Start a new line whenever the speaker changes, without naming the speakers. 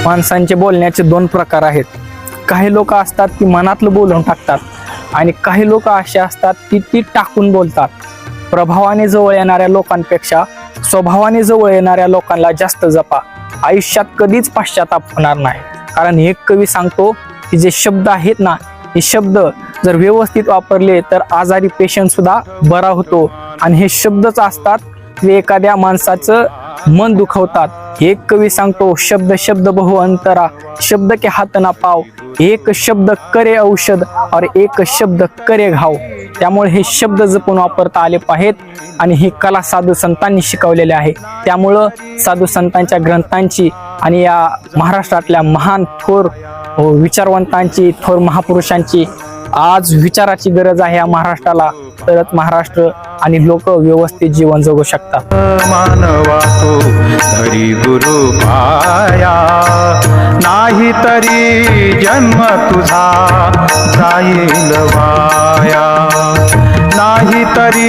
माणसांचे बोलण्याचे दोन प्रकार आहेत. काही लोक असतात की मनातलं बोलून टाकतात आणि काही लोक असे असतात की ती टाकून बोलतात. प्रभावाने जवळ येणाऱ्या लोकांपेक्षा स्वभावाने जवळ येणाऱ्या लोकांना जास्त जपा. आयुष्यात कधीच पश्चाताप होणार नाही. कारण एक कवी सांगतो की जे शब्द आहेत ना, हे शब्द जर व्यवस्थित वापरले तर आजारी पेशंट सुद्धा बरा होतो. आणि हे शब्दच असतात ते एखाद्या माणसाचं मन दुखवतात. एक कवी सांगतो, शब्द शब्द बहु अंतरा, शब्द के हात ना पाव, एक शब्द करे औषध और एक शब्द करे घाव. त्यामुळे हे शब्द जपून वापरता आले पाहिजेत आणि ही कला साधू संतांनी शिकवलेली आहे. त्यामुळं साधू संतांच्या ग्रंथांची आणि या महाराष्ट्रातल्या महान थोर विचारवंतांची, थोर महापुरुषांची आज विचाराची गरज आहे या महाराष्ट्राला. तरच महाराष्ट्र आणि लोक व्यवस्थित जीवन जगू शकतात.
मानवा तो धरी गुरु पाया, नाही तरी जन्म तुझा जाईल वाया, नाही तरी